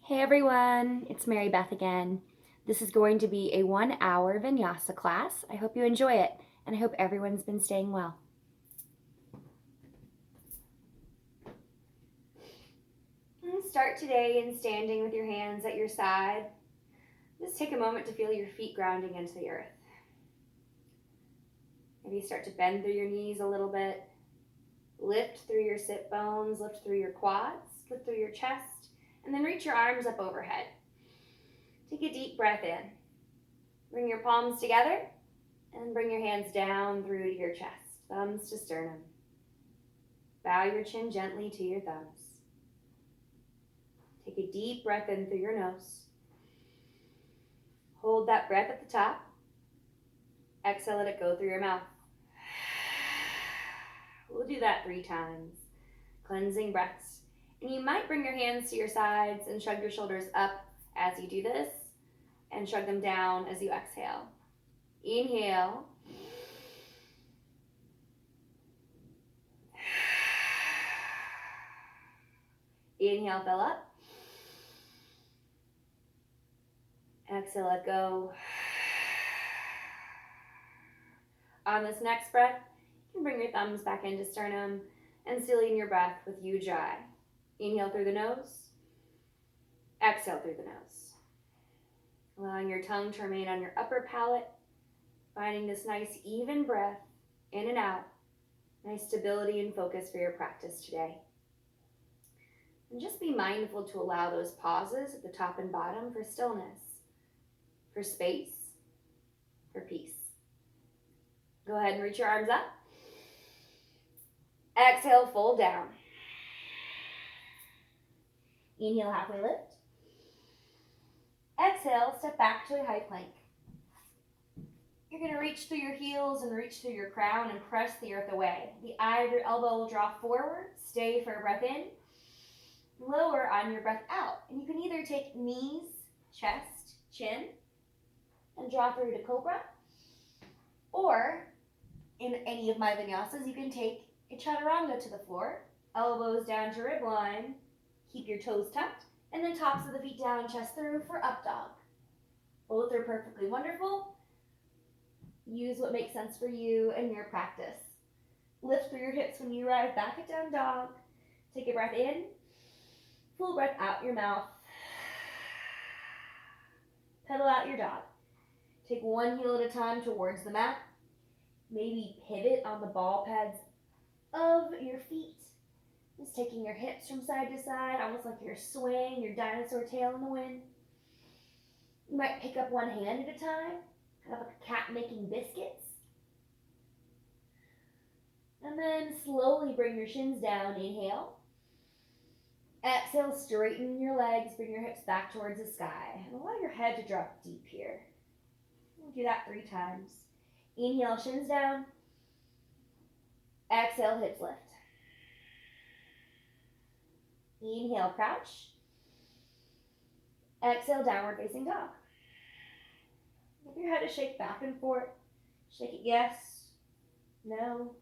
Hey everyone, it's Mary Beth again. This is going to be a 1-hour vinyasa class. I hope you enjoy it, and I hope everyone's been staying well. Start today in standing with your hands at your side. Just take a moment to feel your feet grounding into the earth. Maybe start to bend through your knees a little bit. Lift through your sit bones, lift through your quads, lift through your chest, and then reach your arms up overhead. Take a deep breath in. Bring your palms together and bring your hands down through to your chest, thumbs to sternum. Bow your chin gently to your thumbs. Take a deep breath in through your nose. Hold that breath at the top. Exhale, let it go through your mouth. We'll do that 3 times. Cleansing breaths. And you might bring your hands to your sides and shrug your shoulders up as you do this, and shrug them down as you exhale. Inhale. Inhale, fill up. Exhale, let go. On this next breath, you can bring your thumbs back into sternum and sealing your breath with ujjayi. Inhale through the nose. Exhale through the nose. Allowing your tongue to remain on your upper palate, finding this nice even breath in and out. Nice stability and focus for your practice today. And just be mindful to allow those pauses at the top and bottom for stillness, for space, for peace. Go ahead and reach your arms up. Exhale, fold down. Inhale, halfway lift. Exhale, step back to a high plank. You're going to reach through your heels and reach through your crown and press the earth away. The eye of your elbow will draw forward. Stay for a breath in. Lower on your breath out. And you can either take knees, chest, chin, and draw through to cobra. Or, in any of my vinyasas, you can take a chaturanga to the floor. Elbows down to rib line. Keep your toes tucked. And then tops of the feet down, chest through for up dog. Both are perfectly wonderful. Use what makes sense for you and your practice. Lift through your hips when you arrive back at down dog. Take a breath in. Full breath out your mouth. Pedal out your dog. Take one heel at a time towards the mat. Maybe pivot on the ball pads of your feet. Just taking your hips from side to side, almost like you're swaying your dinosaur tail in the wind. You might pick up one hand at a time, kind of like a cat making biscuits. And then slowly bring your shins down, inhale. Exhale, straighten your legs, bring your hips back towards the sky. And allow your head to drop deep here. We'll do that 3 times. Inhale, shins down. Exhale, hips lift. Inhale, crouch. Exhale, downward facing dog. Give your head a shake back and forth. Shake it yes, no,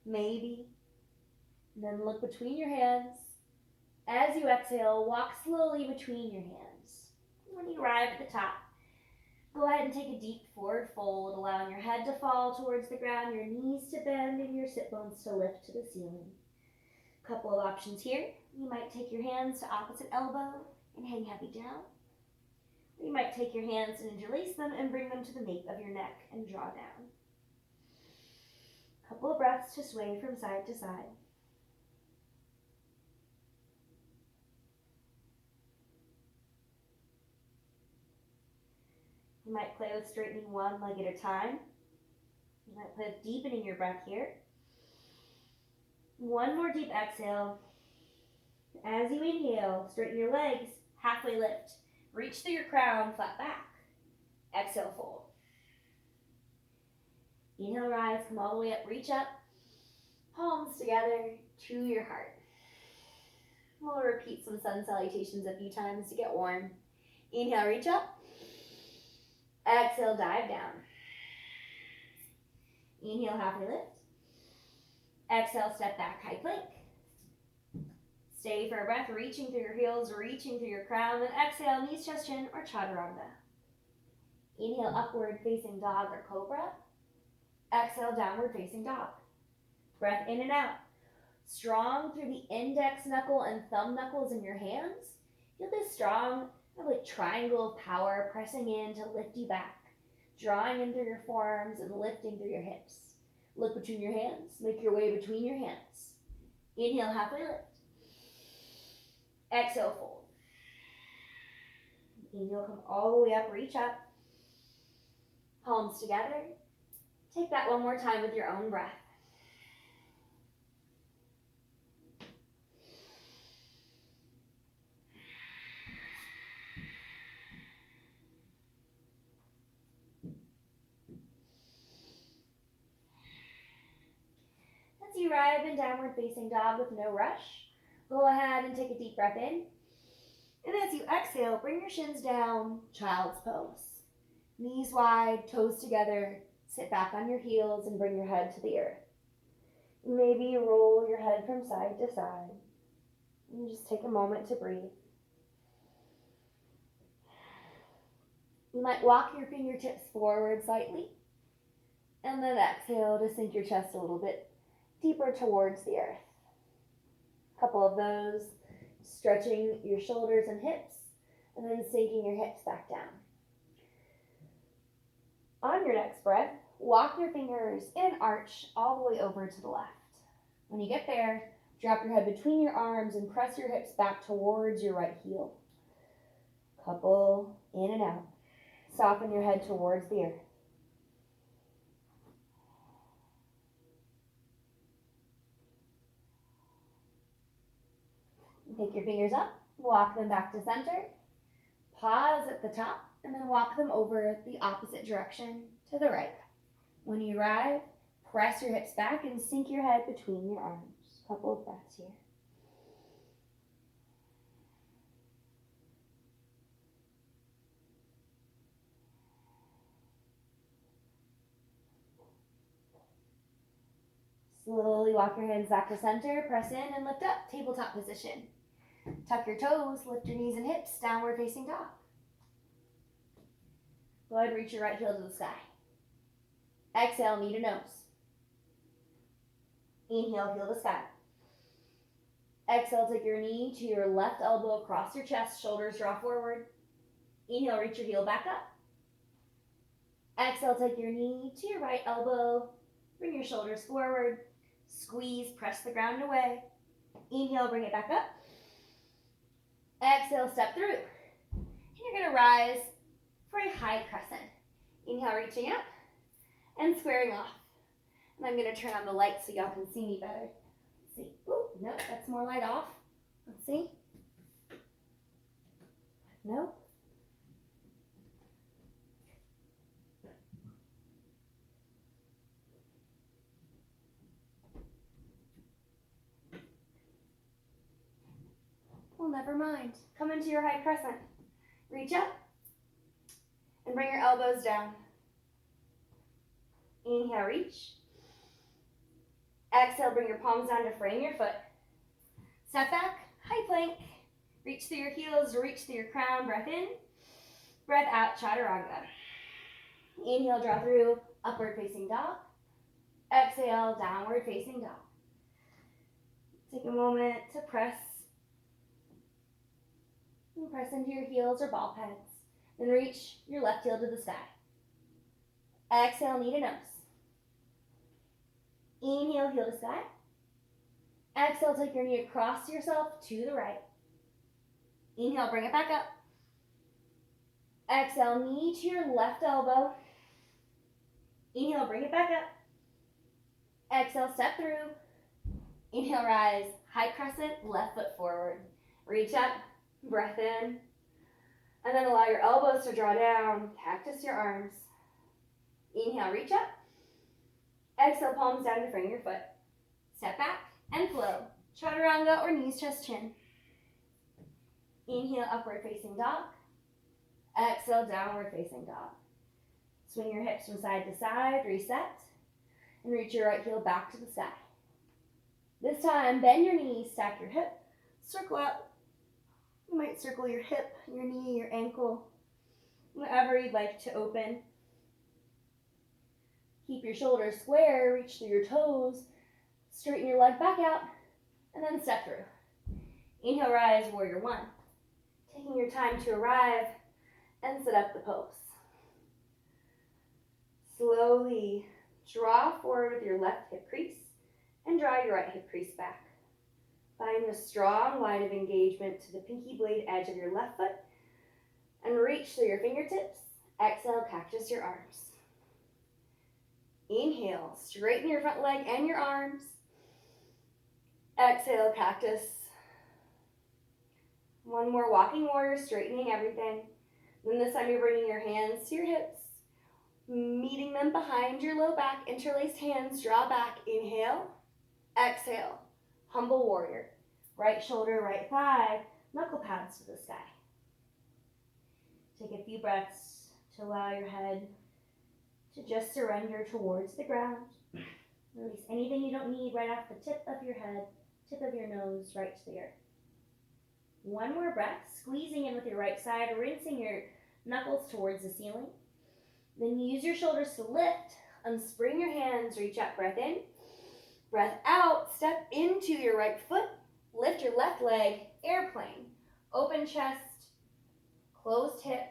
maybe. And then look between your hands. As you exhale, walk slowly between your hands. When you arrive at the top, go ahead and take a deep forward fold, allowing your head to fall towards the ground, your knees to bend, and your sit bones to lift to the ceiling. Couple of options here. You might take your hands to opposite elbow and hang heavy down. Or you might take your hands and interlace them and bring them to the nape of your neck and draw down. Couple of breaths to sway from side to side. You might play with straightening one leg at a time. You might play with deepening your breath here. One more deep exhale. As you inhale, straighten your legs, halfway lift. Reach through your crown, flat back. Exhale, fold. Inhale, rise, come all the way up, reach up. Palms together to your heart. We'll repeat some sun salutations a few times to get warm. Inhale, reach up. Exhale, dive down. Inhale, halfway lift. Exhale, step back, high plank. Stay for a breath, reaching through your heels, reaching through your crown. Then exhale, knees, chest, chin, or chaturanga. Inhale, upward facing dog or cobra. Exhale, downward facing dog. Breath in and out. Strong through the index knuckle and thumb knuckles in your hands. Feel this strong, like triangle of power pressing in to lift you back. Drawing in through your forearms and lifting through your hips. Look between your hands. Make your way between your hands. Inhale, halfway lift. Exhale, fold. Inhale, come all the way up, reach up. Palms together. Take that one more time with your own breath. As you arrive in downward facing dog with no rush, go ahead and take a deep breath in. And as you exhale, bring your shins down, child's pose. Knees wide, toes together, sit back on your heels and bring your head to the earth. Maybe roll your head from side to side. And just take a moment to breathe. You might walk your fingertips forward slightly. And then exhale to sink your chest a little bit deeper towards the earth. A couple of those, stretching your shoulders and hips, and then sinking your hips back down. On your next breath, walk your fingers in an arch all the way over to the left. When you get there, drop your head between your arms and press your hips back towards your right heel. Couple in and out. Soften your head towards the earth. Take your fingers up, walk them back to center. Pause at the top, and then walk them over the opposite direction to the right. When you arrive, press your hips back and sink your head between your arms. Couple of breaths here. Slowly walk your hands back to center, press in and lift up, tabletop position. Tuck your toes, lift your knees and hips, downward facing dog. Go ahead and reach your right heel to the sky. Exhale, knee to nose. Inhale, heel to sky. Exhale, take your knee to your left elbow across your chest, shoulders draw forward. Inhale, reach your heel back up. Exhale, take your knee to your right elbow, bring your shoulders forward, squeeze, press the ground away. Inhale, bring it back up. Exhale, step through. And you're going to rise for a high crescent. Inhale, reaching up and squaring off. And I'm going to turn on the light so y'all can see me better. Let's see. Ooh, nope, that's more light off. Let's see. Nope. Well, never mind. Come into your high crescent. Reach up and bring your elbows down. Inhale, reach. Exhale, bring your palms down to frame your foot. Step back, high plank. Reach through your heels, reach through your crown. Breath in, breath out, chaturanga. Inhale, draw through, upward facing dog. Exhale, downward facing dog. Take a moment to press into your heels or ball pegs. Then reach your left heel to the sky. Exhale, knee to nose. Inhale, heel to sky. Exhale, take your knee across yourself to the right. Inhale, bring it back up. Exhale, knee to your left elbow. Inhale, bring it back up. Exhale, step through. Inhale, rise, high crescent, left foot forward. Reach up, breath in. And then allow your elbows to draw down, cactus your arms. Inhale, reach up. Exhale, palms down to frame your foot. Step back and flow. Chaturanga or knees, chest, chin. Inhale, upward facing dog. Exhale, downward facing dog. Swing your hips from side to side, reset, and reach your right heel back to the sky. This time, bend your knees, stack your hip, circle up. You might circle your hip, your knee, your ankle, whatever you'd like to open. Keep your shoulders square, reach through your toes, straighten your leg back out, and then step through. Inhale, rise, warrior one. Taking your time to arrive and set up the pose. Slowly draw forward with your left hip crease and draw your right hip crease back. Find a strong line of engagement to the pinky blade edge of your left foot and reach through your fingertips. Exhale, cactus your arms. Inhale, straighten your front leg and your arms. Exhale, cactus. One more walking warrior, straightening everything. Then this time you're bringing your hands to your hips, meeting them behind your low back, interlaced hands, draw back, inhale, exhale, humble warrior. Right shoulder, right thigh, knuckle pads to the sky. Take a few breaths to allow your head to just surrender towards the ground. Release anything you don't need right off the tip of your head, tip of your nose, right to the earth. One more breath, squeezing in with your right side, rinsing your knuckles towards the ceiling. Then use your shoulders to lift, unspring your hands, reach up, breath in. Breath out, step into your right foot, lift your left leg, airplane. Open chest, closed hip,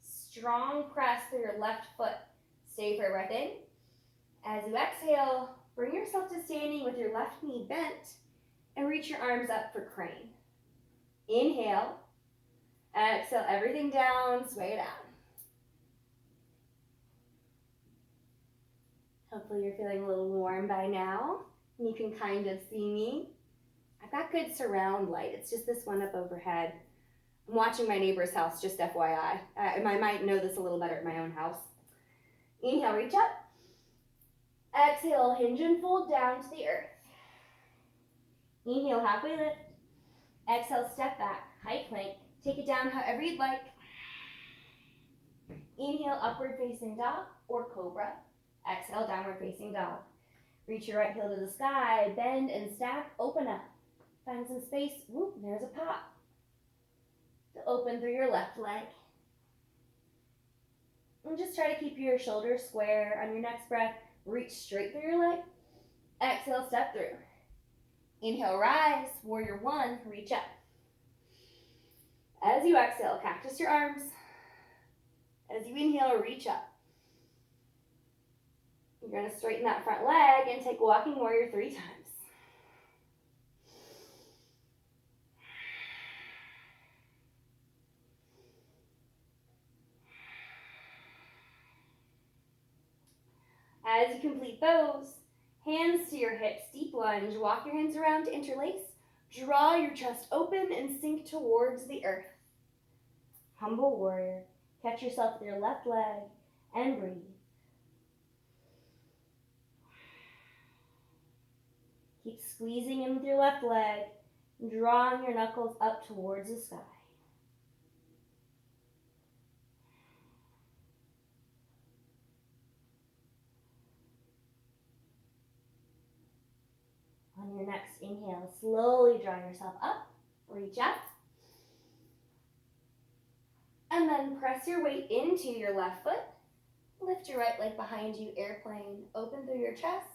strong press through your left foot. Stay for a breath in. As you exhale, bring yourself to standing with your left knee bent and reach your arms up for crane. Inhale, exhale everything down, sway it out. Hopefully you're feeling a little warm by now. You can kind of see me. I've got good surround light. It's just this one up overhead. I'm watching my neighbor's house, just FYI. I might know this a little better at my own house. Inhale, reach up. Exhale, hinge and fold down to the earth. Inhale, halfway lift. Exhale, step back, high plank. Take it down however you'd like. Inhale, upward facing dog or cobra. Exhale, downward facing dog. Reach your right heel to the sky, bend and stack, open up. Find some space, whoop, there's a pop. To open through your left leg. And just try to keep your shoulders square. On your next breath, reach straight through your leg. Exhale, step through. Inhale, rise, warrior one, reach up. As you exhale, cactus your arms. As you inhale, reach up. You're going to straighten that front leg and take walking warrior 3 times. As you complete those, hands to your hips, deep lunge, walk your hands around to interlace, draw your chest open and sink towards the earth. Humble warrior, catch yourself with your left leg and breathe. Keep squeezing in with your left leg, drawing your knuckles up towards the sky. On your next inhale, slowly draw yourself up, reach up, and then press your weight into your left foot. Lift your right leg behind you, airplane, open through your chest,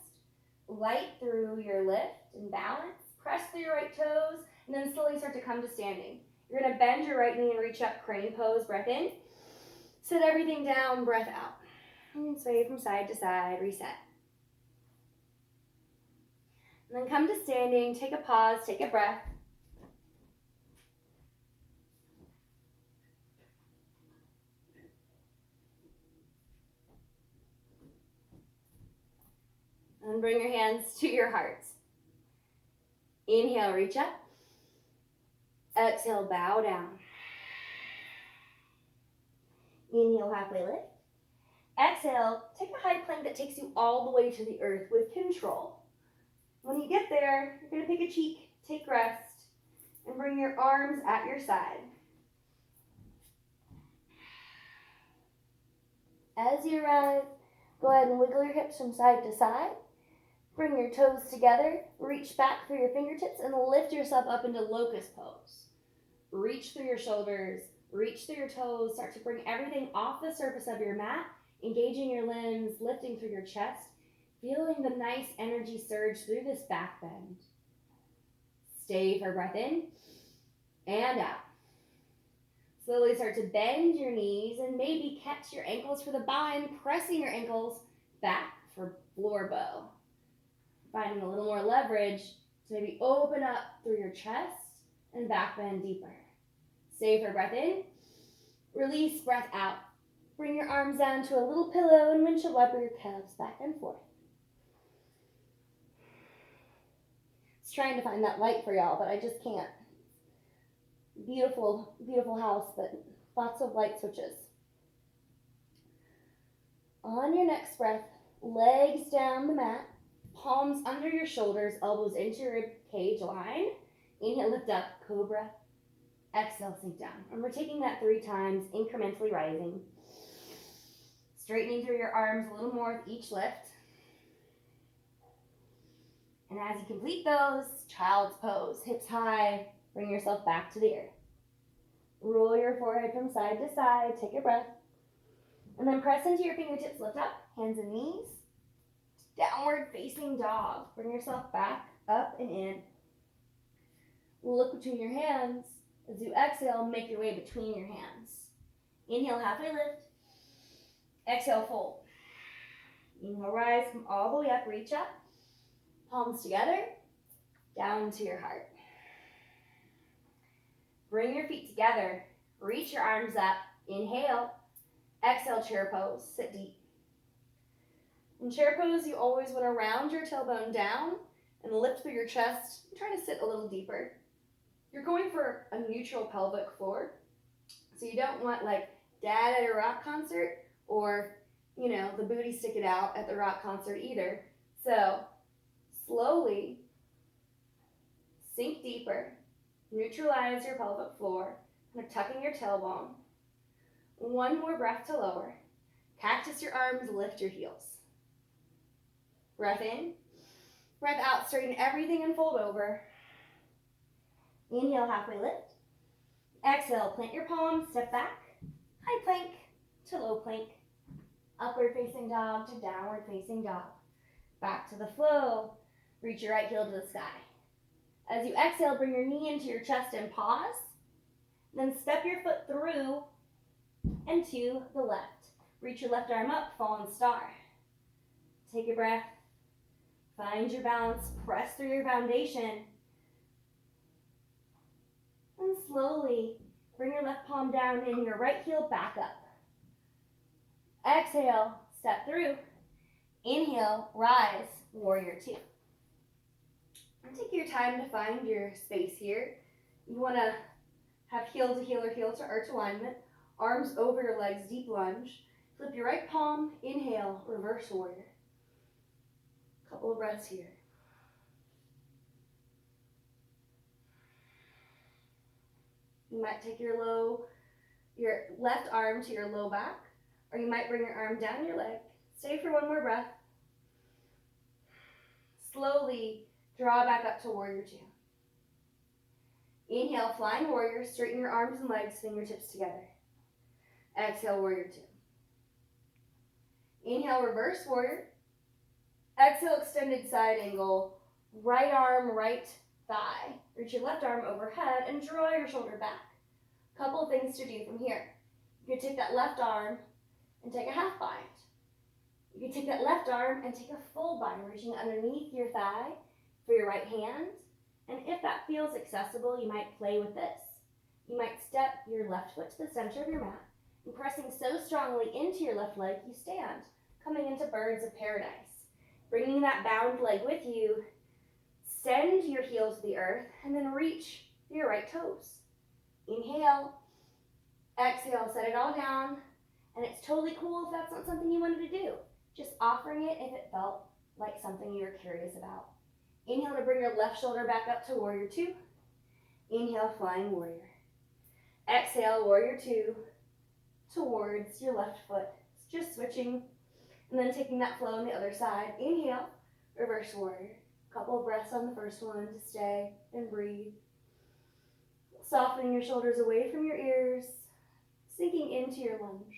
light through your lift and balance, press through your right toes, and then slowly start to come to standing. You're going to bend your right knee and reach up, crane pose, breath in, sit everything down, breath out, and sway from side to side, reset. And then come to standing, take a pause, take a breath. And bring your hands to your heart. Inhale, reach up. Exhale, bow down. Inhale, halfway lift. Exhale, take a high plank that takes you all the way to the earth with control. When you get there, you're going to pick a cheek, take rest, and bring your arms at your side. As you arrive, go ahead and wiggle your hips from side to side. Bring your toes together, reach back through your fingertips, and lift yourself up into locust pose. Reach through your shoulders, reach through your toes, start to bring everything off the surface of your mat, engaging your limbs, lifting through your chest, feeling the nice energy surge through this back bend. Stay for a breath in and out. Slowly start to bend your knees and maybe catch your ankles for the bind, pressing your ankles back for floor bow. Finding a little more leverage to maybe open up through your chest and back bend deeper. Stay for a breath in, release, breath out. Bring your arms down to a little pillow and windshield wiper your calves back and forth. It's trying to find that light for y'all, but I just can't. Beautiful, beautiful house, but lots of light switches. On your next breath, legs down the mat, palms under your shoulders, elbows into your rib cage line. Inhale, lift up, cobra. Exhale, sink down. And we're taking that 3 times, incrementally rising. Straightening through your arms a little more with each lift. And as you complete those, child's pose, hips high, bring yourself back to the earth. Roll your forehead from side to side, take a breath. And then press into your fingertips, lift up, hands and knees. Downward facing dog. Bring yourself back, up and in. Look between your hands. As you exhale, make your way between your hands. Inhale, halfway lift. Exhale, fold. Inhale, rise, come all the way up, reach up. Palms together, down to your heart. Bring your feet together, reach your arms up. Inhale, exhale, chair pose, sit deep. In chair pose, you always want to round your tailbone down and lift through your chest. Try to sit a little deeper. You're going for a neutral pelvic floor, so you don't want like dad at a rock concert or, the booty sticking out at the rock concert either. So slowly sink deeper, neutralize your pelvic floor, kind of tucking your tailbone. One more breath to lower. Cactus your arms, lift your heels. Breath in, breath out, straighten everything and fold over. Inhale, halfway lift. Exhale, plant your palms, step back, high plank to low plank. Upward facing dog to downward facing dog. Back to the flow. Reach your right heel to the sky. As you exhale, bring your knee into your chest and pause. Then step your foot through and to the left. Reach your left arm up, fallen star. Take a breath. Find your balance. Press through your foundation. And slowly bring your left palm down and your right heel back up. Exhale, step through. Inhale, rise, warrior 2. And take your time to find your space here. You want to have heel to heel or heel to arch alignment. Arms over your legs, deep lunge. Flip your right palm, inhale, reverse warrior. Couple of breaths here. You might take your left arm to your low back, or you might bring your arm down your leg. Stay for one more breath. Slowly draw back up to warrior 2. Inhale, flying warrior, straighten your arms and legs, fingertips together. Exhale, warrior 2. Inhale, reverse warrior. Exhale, extended side angle, right arm, right thigh. Reach your left arm overhead and draw your shoulder back. Couple things to do from here. You can take that left arm and take a half bind. You can take that left arm and take a full bind, reaching underneath your thigh for your right hand. And if that feels accessible, you might play with this. You might step your left foot to the center of your mat and pressing so strongly into your left leg, you stand, coming into birds of paradise. Bringing that bound leg with you, send your heel to the earth and then reach for your right toes. Inhale, exhale, set it all down. And it's totally cool if that's not something you wanted to do. Just offering it if it felt like something you were curious about. Inhale to bring your left shoulder back up to warrior 2. Inhale, flying warrior. Exhale, warrior 2 towards your left foot. Just switching and then taking that flow on the other side. Inhale, Reverse warrior. Couple of breaths on the first one to stay and breathe. Softening your shoulders away from your ears, sinking into your lunge.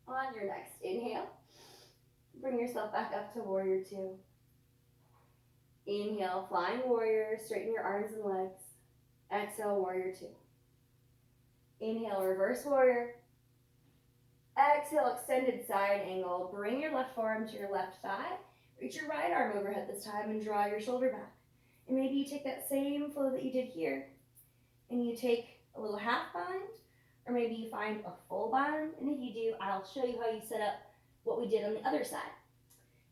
On your next inhale, bring yourself back up to warrior two. Inhale, flying warrior, straighten your arms and legs. Exhale, warrior two. Inhale, reverse warrior. Exhale, extended side angle. Bring your left forearm to your left thigh. Reach your right arm overhead this time and draw your shoulder back. And maybe you take that same flow that you did here and you take a little half bind, or maybe you find a full bind. And if you do, I'll show you how you set up what we did on the other side.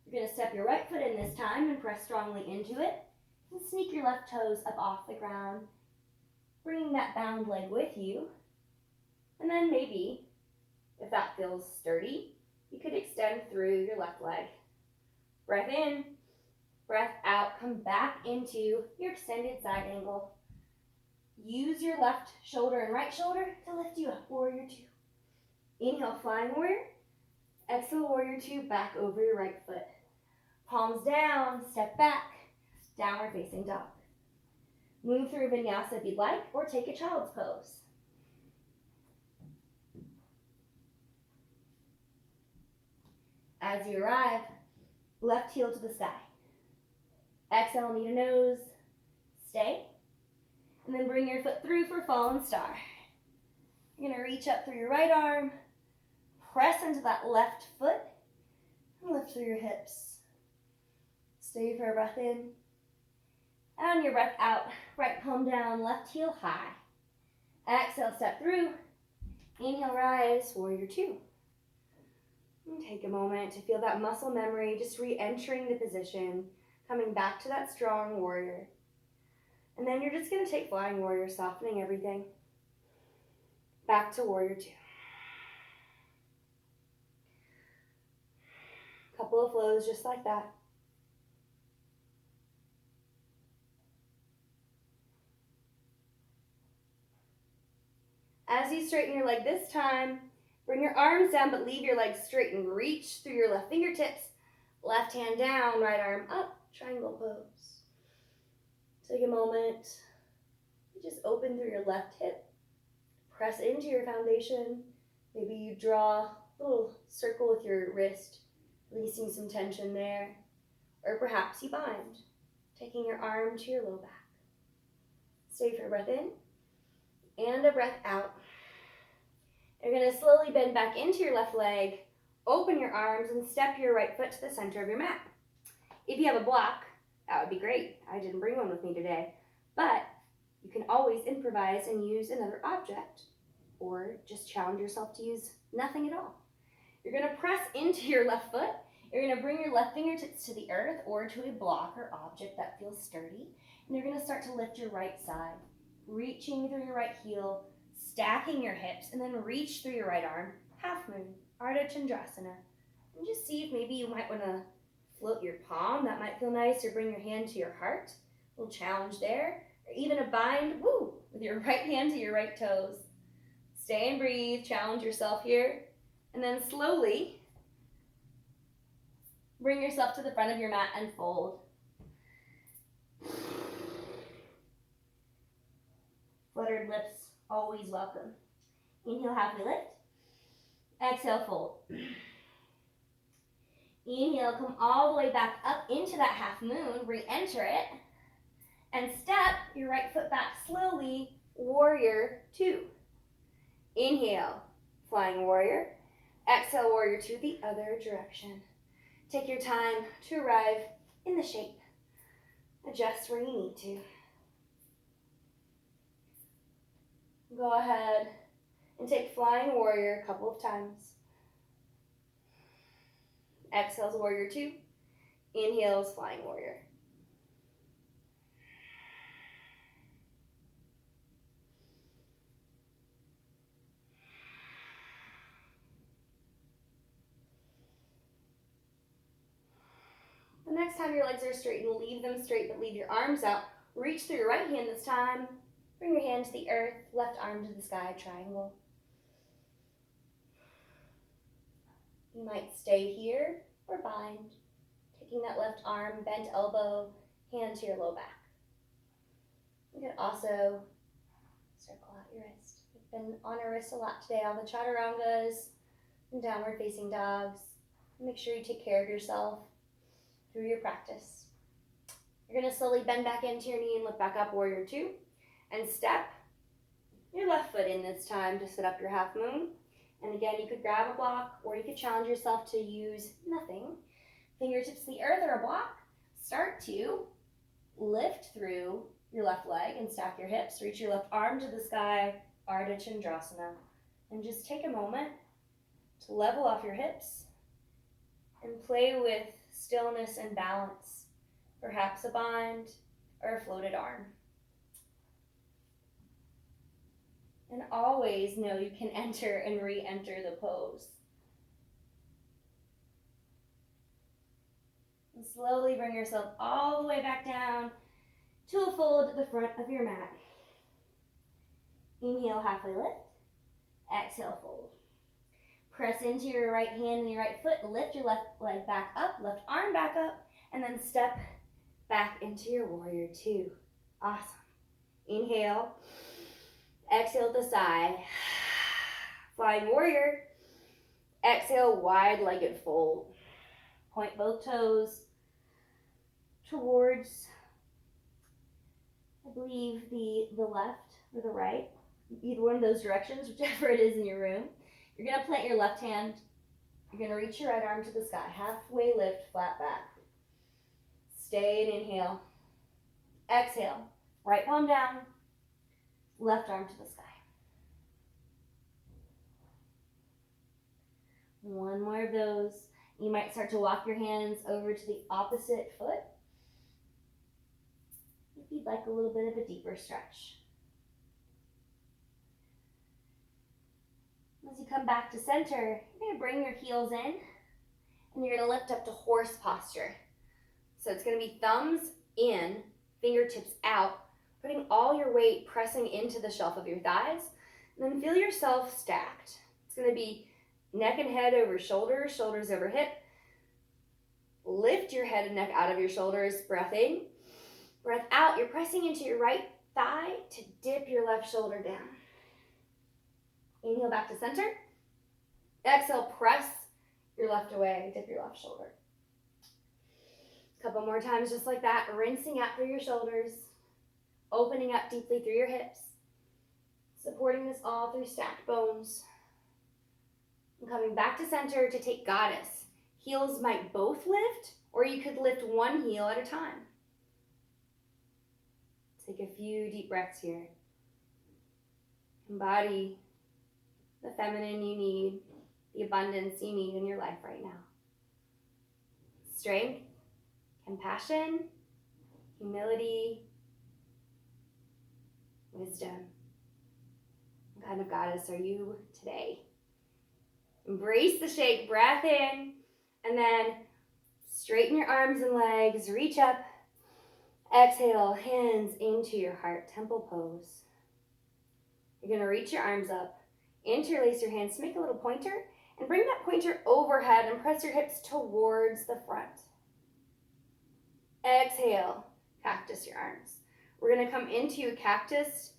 You're going to step your right foot in this time and press strongly into it. And sneak your left toes up off the ground, bringing that bound leg with you. And then maybe, if that feels sturdy, you could extend through your left leg. Breath in, breath out, come back into your extended side angle. Use your left shoulder and right shoulder to lift you up, warrior two. Inhale, flying warrior. Exhale, warrior two, back over your right foot. Palms down, step back, downward facing dog. Move through vinyasa if you'd like, or take a child's pose. As you arrive, left heel to the sky. Exhale, knee to nose, stay. And then bring your foot through for fallen star. You're gonna reach up through your right arm, press into that left foot, and lift through your hips. Stay for a breath in. And your breath out, right palm down, left heel high. Exhale, step through. Inhale, rise, warrior two. And take a moment to feel that muscle memory, just re-entering the position, coming back to that strong warrior. And then you're just going to take flying warrior, softening everything. Back to warrior two. Couple of flows just like that. As you straighten your leg this time, bring your arms down, but leave your legs straight and reach through your left fingertips. Left hand down, right arm up, triangle pose. Take a moment. Just open through your left hip. Press into your foundation. Maybe you draw a little circle with your wrist, releasing some tension there. Or perhaps you bind, taking your arm to your low back. Stay for a breath in and a breath out. You're going to slowly bend back into your left leg, open your arms, and step your right foot to the center of your mat. If you have a block, that would be great. I didn't bring one with me today, but you can always improvise and use another object, or just challenge yourself to use nothing at all. You're going to press into your left foot. You're going to bring your left fingertips to the earth or to a block or object that feels sturdy, and you're going to start to lift your right side, reaching through your right heel, stacking your hips, and then reach through your right arm, half moon, Ardha Chandrasana. And just see if maybe you might want to float your palm. That might feel nice, or bring your hand to your heart. A little challenge there. Or even a bind, with your right hand to your right toes. Stay and breathe, challenge yourself here. And then slowly bring yourself to the front of your mat and fold. Fluttered lips, always welcome. Inhale, halfway lift. Exhale, fold. Inhale, come all the way back up into that half moon, re-enter it, and step your right foot back slowly, warrior two. Inhale, flying warrior. Exhale, warrior two, the other direction. Take your time to arrive in the shape. Adjust where you need to. Go ahead and take flying warrior a couple of times. Exhales, warrior two. Inhales, flying warrior. The next time your legs are straightened, leave them straight, but leave your arms out. Reach through your right hand this time. Bring your hand to the earth, left arm to the sky, triangle. You might stay here or bind, taking that left arm, bent elbow, hand to your low back. You could also circle out your wrist. We've been on our wrist a lot today, all the chaturangas and downward facing dogs. Make sure you take care of yourself through your practice. You're gonna slowly bend back into your knee and lift back up, warrior two, and step your left foot in this time to set up your half moon. And again, you could grab a block or you could challenge yourself to use nothing. Fingertips to the earth or a block. Start to lift through your left leg and stack your hips. Reach your left arm to the sky, Ardha Chandrasana. And just take a moment to level off your hips and play with stillness and balance. Perhaps a bind or a floated arm. And always know you can enter and re-enter the pose. And slowly bring yourself all the way back down to a fold at the front of your mat. Inhale, halfway lift. Exhale, fold. Press into your right hand and your right foot. Lift your left leg back up, left arm back up, and then step back into your warrior two. Awesome. Inhale. Exhale to the side. Flying warrior. Exhale, wide-legged fold. Point both toes towards, I believe, the left or the right. Either one of those directions, whichever it is in your room. You're going to plant your left hand. You're going to reach your right arm to the sky. Halfway lift, flat back. Stay and inhale. Exhale. Right palm down. Left arm to the sky. One more of those. You might start to walk your hands over to the opposite foot. If you'd like a little bit of a deeper stretch. As you come back to center, you're going to bring your heels in and you're going to lift up to horse posture. So it's going to be thumbs in, fingertips out, putting all your weight pressing into the shelf of your thighs. And then feel yourself stacked. It's going to be neck and head over shoulders, shoulders over hip. Lift your head and neck out of your shoulders. Breath in. Breath out. You're pressing into your right thigh to dip your left shoulder down. Inhale back to center. Exhale, press your left away. Dip your left shoulder. A couple more times just like that. Rinsing out through your shoulders. Opening up deeply through your hips. Supporting this all through stacked bones. And coming back to center to take goddess. Heels might both lift, or you could lift one heel at a time. Take a few deep breaths here. Embody the feminine you need, the abundance you need in your life right now. Strength, compassion, humility, wisdom. What kind of goddess are you today? Embrace the shake, breath in, and then straighten your arms and legs, reach up, exhale, hands into your heart, temple pose. You're going to reach your arms up, interlace your hands to make a little pointer, and bring that pointer overhead and press your hips towards the front. Exhale, cactus your arms. We're going to come into a cactus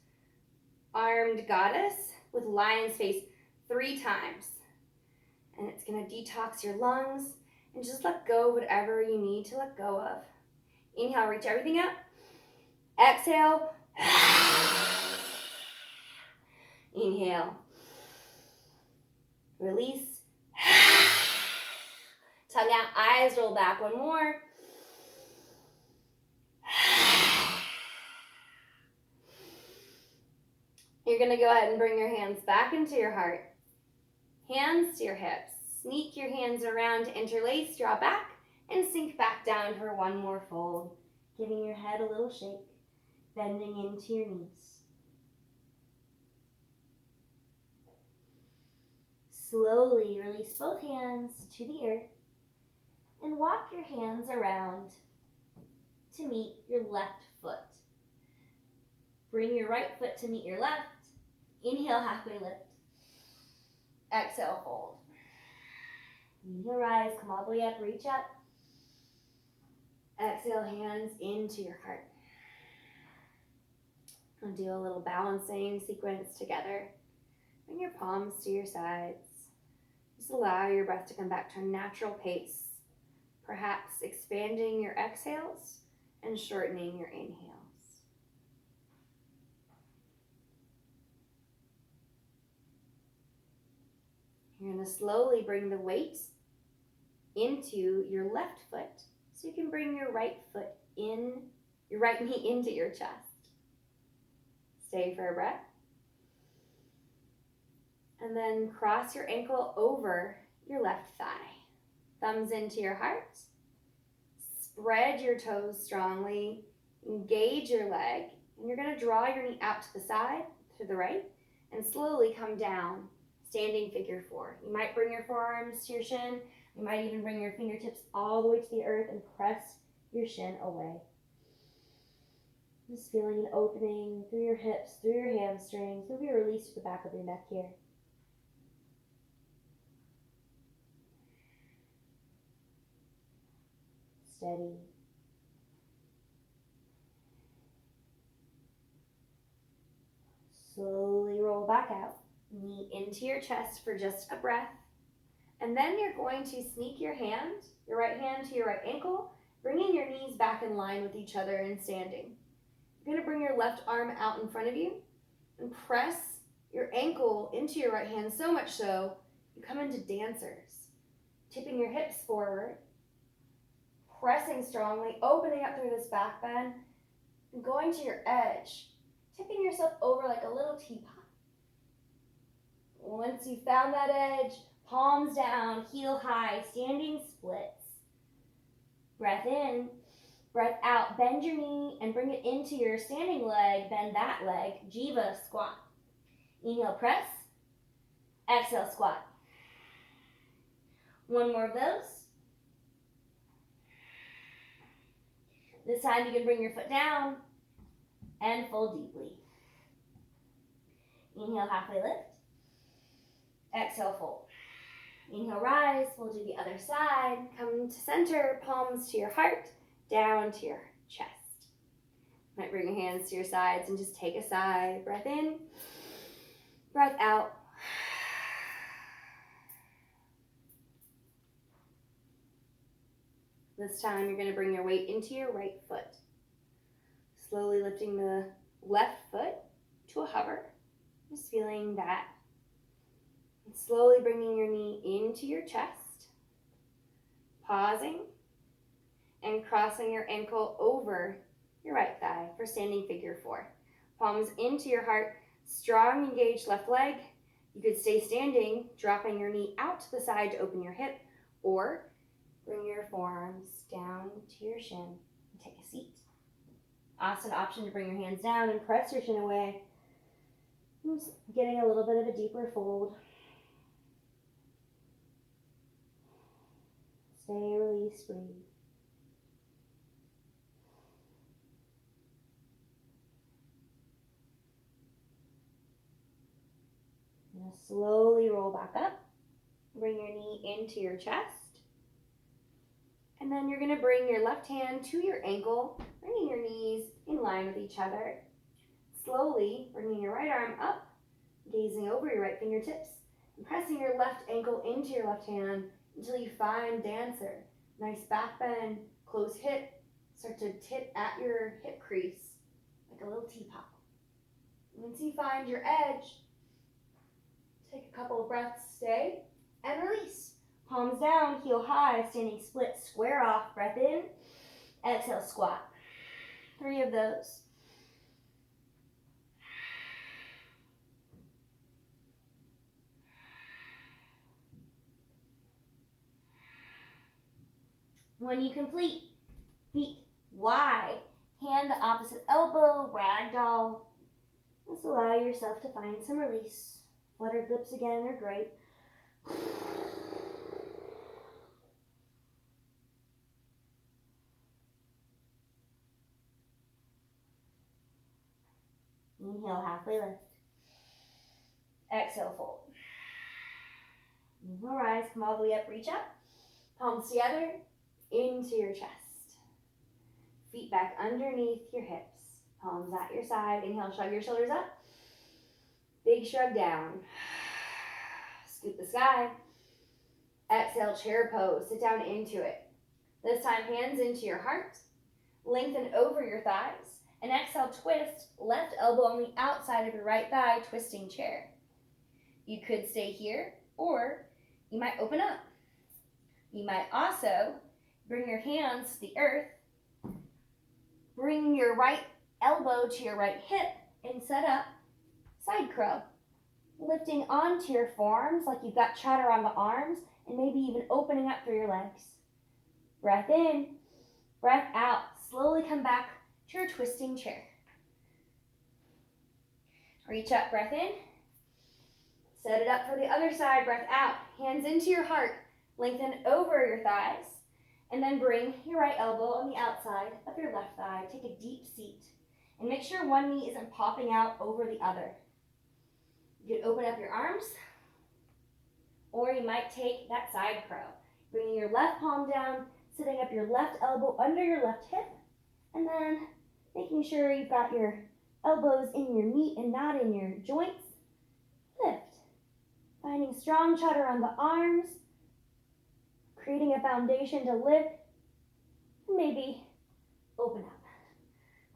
armed goddess with lion's face 3 times. And it's going to detox your lungs and just let go of whatever you need to let go of. Inhale, reach everything up. Exhale. Inhale. Release. Tongue out, eyes roll back. One more. You're going to go ahead and bring your hands back into your heart. Hands to your hips. Sneak your hands around to interlace, draw back, and sink back down for one more fold. Giving your head a little shake, bending into your knees. Slowly release both hands to the earth and walk your hands around to meet your left foot. Bring your right foot to meet your left. Inhale, halfway lift. Exhale, fold. Inhale, rise, come all the way up, reach up. Exhale, hands into your heart. And do a little balancing sequence together. Bring your palms to your sides. Just allow your breath to come back to a natural pace, perhaps expanding your exhales and shortening your inhales. You're going to slowly bring the weight into your left foot, so you can bring your right foot in, your right knee into your chest. Stay for a breath. And then cross your ankle over your left thigh. Thumbs into your heart. Spread your toes strongly. Engage your leg. And you're going to draw your knee out to the side, to the right, and slowly come down, standing figure four. You might bring your forearms to your shin. You might even bring your fingertips all the way to the earth and press your shin away. Just feeling an opening through your hips, through your hamstrings. Maybe a release to the back of your neck here. Steady. Slowly roll back out. Knee into your chest for just a breath. And then you're going to sneak your hand, your right hand to your right ankle, bringing your knees back in line with each other and standing. You're going to bring your left arm out in front of you and press your ankle into your right hand so much so you come into dancers. Tipping your hips forward, pressing strongly, opening up through this back bend, and going to your edge, tipping yourself over like a little teapot. Once you've found that edge, palms down, heel high, standing splits. Breath in, breath out. Bend your knee and bring it into your standing leg. Bend that leg. Jiva squat. Inhale, press. Exhale, squat. One more of those. This time you can bring your foot down and fold deeply. Inhale, halfway lift. Exhale, fold. Inhale, rise. We'll do the other side. Come to center, palms to your heart, down to your chest. Might bring your hands to your sides and just take a sigh. Breath in, breath out. This time you're going to bring your weight into your right foot. Slowly lifting the left foot to a hover. Just feeling that. And slowly bringing your knee into your chest. Pausing and crossing your ankle over your right thigh for standing figure four. Palms into your heart. Strong, engaged left leg. You could stay standing, dropping your knee out to the side to open your hip, or bring your forearms down to your shin and take a seat. Also an option to bring your hands down and press your shin away. Just getting a little bit of a deeper fold. Stay, release, breathe. Now slowly roll back up. Bring your knee into your chest. And then you're going to bring your left hand to your ankle, bringing your knees in line with each other. Slowly bringing your right arm up, gazing over your right fingertips, and pressing your left ankle into your left hand until you find dancer. Nice back bend, close hip, start to tip at your hip crease like a little teapot. Once you find your edge, take a couple of breaths, stay, and release. Palms down, heel high, standing split, square off, breath in, exhale, squat. 3 of those. When you complete, feet wide, hand the opposite elbow, ragdoll. Just allow yourself to find some release. Fluttered lips again are great. Inhale, halfway lift. Exhale, fold. Inhale, rise, come all the way up, reach up. Palms together, into your chest. Feet back underneath your hips. Palms at your side. Inhale, shrug your shoulders up. Big shrug down. Scoop the sky. Exhale, chair pose. Sit down into it. This time, hands into your heart. Lengthen over your thighs. And exhale, twist. Left elbow on the outside of your right thigh, twisting chair. You could stay here, or you might open up. You might also bring your hands to the earth. Bring your right elbow to your right hip and set up side crow. Lifting onto your forearms like you've got chatter on the arms, and maybe even opening up through your legs. Breath in, breath out. Slowly come back to your twisting chair. Reach up, breath in. Set it up for the other side, breath out. Hands into your heart. Lengthen over your thighs. And then bring your right elbow on the outside of your left thigh. Take a deep seat. And make sure one knee isn't popping out over the other. You can open up your arms. Or you might take that side crow. Bringing your left palm down, sitting up your left elbow under your left hip. And then making sure you've got your elbows in your meat and not in your joints. Lift. Finding strong chatter on the arms. Creating a foundation to lift. Maybe open up.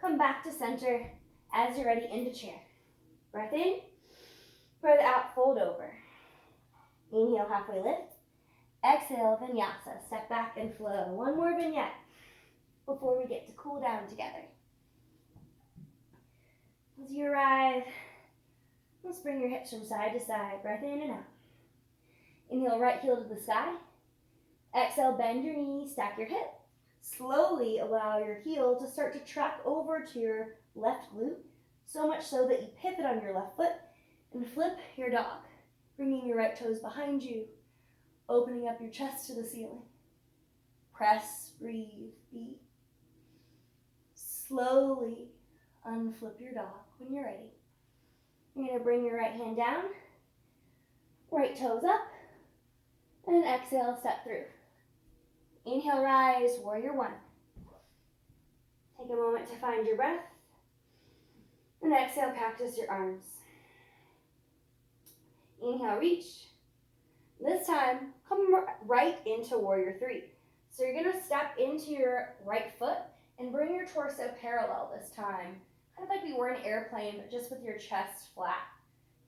Come back to center as you're ready into chair. Breath in. Breath out, fold over. Inhale, halfway lift. Exhale, vinyasa. Step back and flow. One more vignette before we get to cool down together. As you arrive, let's bring your hips from side to side. Breath in and out. Inhale, right heel to the sky. Exhale, bend your knee, stack your hip. Slowly allow your heel to start to track over to your left glute, so much so that you pivot on your left foot and flip your dog, bringing your right toes behind you, opening up your chest to the ceiling. Press, breathe, be. Slowly unflip your dog when you're ready. You're going to bring your right hand down, right toes up, and exhale, step through. Inhale, rise, warrior one. Take a moment to find your breath. And exhale, cactus your arms. Inhale, reach. This time, come right into warrior three. So you're going to step into your right foot and bring your torso parallel this time. Kind of like we were in an airplane, but just with your chest flat.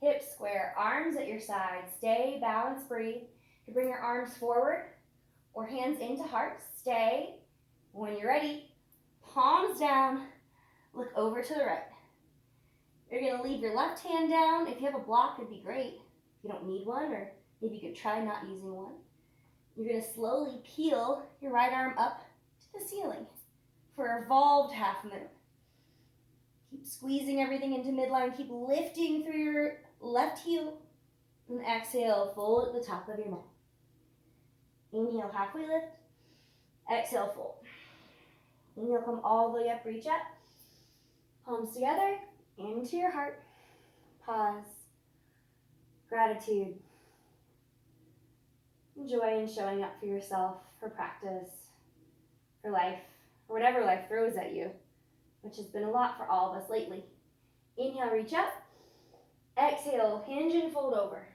Hips square, arms at your sides. Stay, balance, breathe. You bring your arms forward or hands into heart. Stay. When you're ready, palms down, look over to the right. You're going to leave your left hand down. If you have a block, it'd be great. If you don't need one, or maybe you could try not using one. You're going to slowly peel your right arm up to the ceiling for evolved half moon. Keep squeezing everything into midline. Keep lifting through your left heel. And exhale, fold at the top of your mat. Inhale, halfway lift. Exhale, fold. Inhale, come all the way up, reach up. Palms together, into your heart. Pause. Gratitude. Joy in showing up for yourself, for practice, for life, or whatever life throws at you, which has been a lot for all of us lately. Inhale, reach up. Exhale, hinge and fold over.